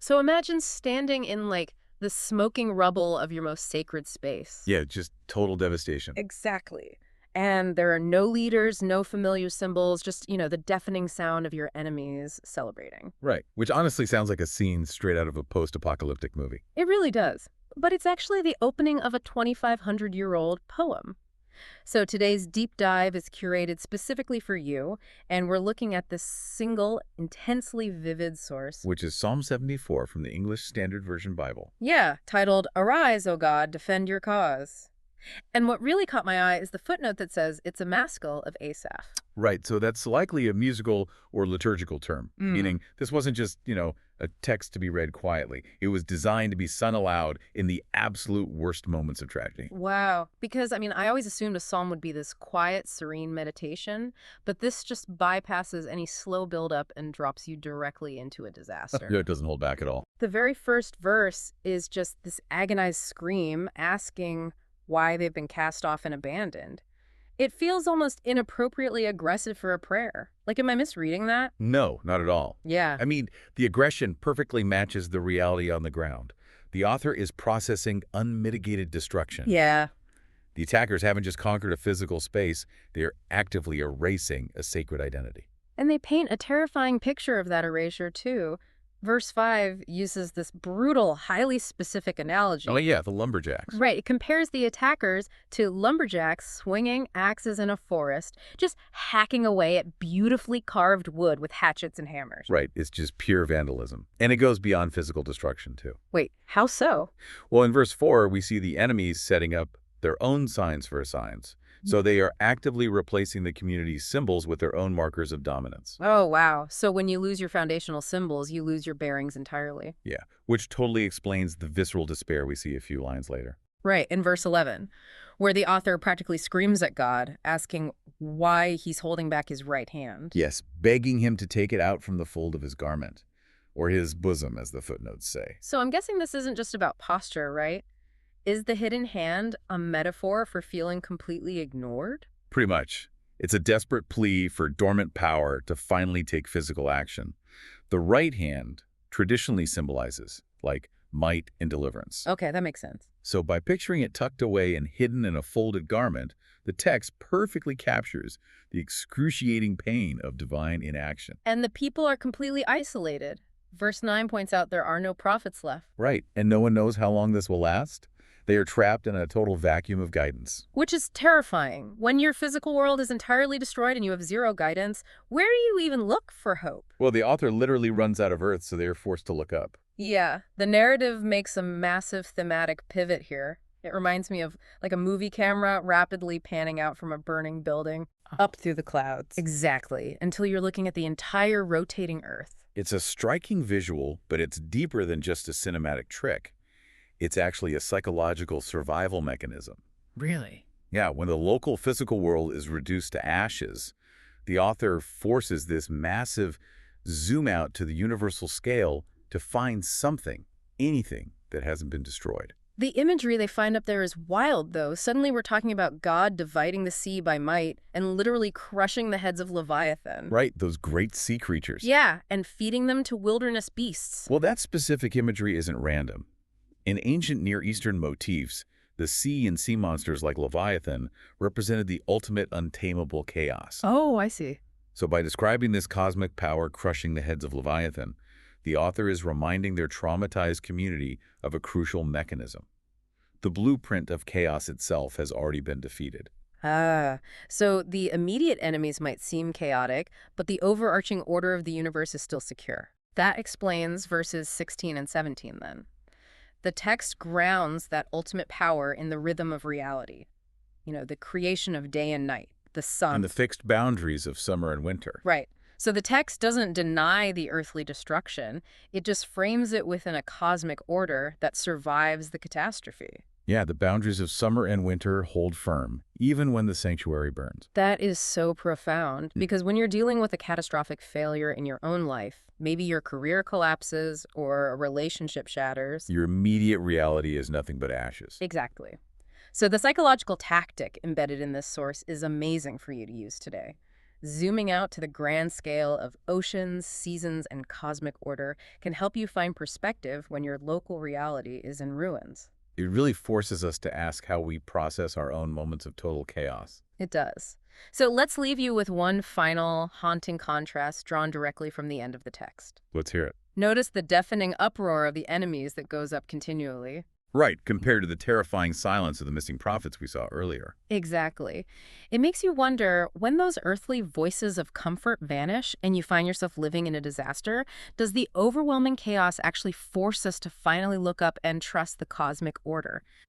So imagine standing in, like, the smoking rubble of your most sacred space. Yeah, just total devastation. Exactly. And there are no leaders, no familiar symbols, just, the deafening sound of your enemies celebrating. Right. Which honestly sounds like a scene straight out of a post-apocalyptic movie. It really does. But it's actually the opening of a 2,500-year-old poem. So today's deep dive is curated specifically for you, and we're looking at this single, intensely vivid source. Which is Psalm 74 from the English Standard Version Bible. Yeah, titled, "Arise, O God, defend your cause." And what really caught my eye is the footnote that says it's a maskil of Asaph. Right, so that's likely a musical or liturgical term, meaning this wasn't just, a text to be read quietly. It was designed to be sung aloud in the absolute worst moments of tragedy. Wow. Because, I always assumed a psalm would be this quiet, serene meditation, but this just bypasses any slow buildup and drops you directly into a disaster. Yeah, it doesn't hold back at all. The very first verse is just this agonized scream asking why they've been cast off and abandoned. It feels almost inappropriately aggressive for a prayer. Like, am I misreading that? No, not at all. Yeah. I mean, the aggression perfectly matches the reality on the ground. The author is processing unmitigated destruction. Yeah. The attackers haven't just conquered a physical space, they are actively erasing a sacred identity. And they paint a terrifying picture of that erasure, too. Verse 5 uses this brutal, highly specific analogy. Oh yeah, the lumberjacks. Right. It compares the attackers to lumberjacks swinging axes in a forest, just hacking away at beautifully carved wood with hatchets and hammers. Right, it's just pure vandalism. And it goes beyond physical destruction, too. Wait, how so? Well, in verse 4, we see the enemies setting up their own signs for signs. So they are actively replacing the community's symbols with their own markers of dominance. Oh, wow. So when you lose your foundational symbols, you lose your bearings entirely. Yeah, which totally explains the visceral despair we see a few lines later. Right, in verse 11, where the author practically screams at God, asking why he's holding back his right hand. Yes, begging him to take it out from the fold of his garment, or his bosom, as the footnotes say. So I'm guessing this isn't just about posture, right? Is the hidden hand a metaphor for feeling completely ignored? Pretty much. It's a desperate plea for dormant power to finally take physical action. The right hand traditionally symbolizes, like, might and deliverance. Okay, that makes sense. So by picturing it tucked away and hidden in a folded garment, the text perfectly captures the excruciating pain of divine inaction. And the people are completely isolated. Verse 9 points out there are no prophets left. Right, and no one knows how long this will last. They are trapped in a total vacuum of guidance. Which is terrifying. When your physical world is entirely destroyed and you have zero guidance, where do you even look for hope? Well, the author literally runs out of Earth, so they are forced to look up. Yeah, the narrative makes a massive thematic pivot here. It reminds me of like a movie camera rapidly panning out from a burning building. Up through the clouds. Exactly, until you're looking at the entire rotating Earth. It's a striking visual, but it's deeper than just a cinematic trick. It's actually a psychological survival mechanism. Really? Yeah, when the local physical world is reduced to ashes, the author forces this massive zoom out to the universal scale to find something, anything, that hasn't been destroyed. The imagery they find up there is wild, though. Suddenly we're talking about God dividing the sea by might and literally crushing the heads of Leviathan. Right, those great sea creatures. Yeah, and feeding them to wilderness beasts. Well, that specific imagery isn't random. In ancient Near Eastern motifs, the sea and sea monsters like Leviathan represented the ultimate untamable chaos. Oh, I see. So by describing this cosmic power crushing the heads of Leviathan, the author is reminding their traumatized community of a crucial mechanism. The blueprint of chaos itself has already been defeated. Ah, so the immediate enemies might seem chaotic, but the overarching order of the universe is still secure. That explains verses 16 and 17 then. The text grounds that ultimate power in the rhythm of reality. The creation of day and night, the sun. And the fixed boundaries of summer and winter. Right. So the text doesn't deny the earthly destruction. It just frames it within a cosmic order that survives the catastrophe. Yeah, the boundaries of summer and winter hold firm, even when the sanctuary burns. That is so profound, because when you're dealing with a catastrophic failure in your own life, maybe your career collapses or a relationship shatters. Your immediate reality is nothing but ashes. Exactly. So the psychological tactic embedded in this source is amazing for you to use today. Zooming out to the grand scale of oceans, seasons, and cosmic order can help you find perspective when your local reality is in ruins. It really forces us to ask how we process our own moments of total chaos. It does. So let's leave you with one final haunting contrast drawn directly from the end of the text. Let's hear it. Notice the deafening uproar of the enemies that goes up continually. Right, compared to the terrifying silence of the missing prophets we saw earlier. Exactly. It makes you wonder, when those earthly voices of comfort vanish and you find yourself living in a disaster, does the overwhelming chaos actually force us to finally look up and trust the cosmic order?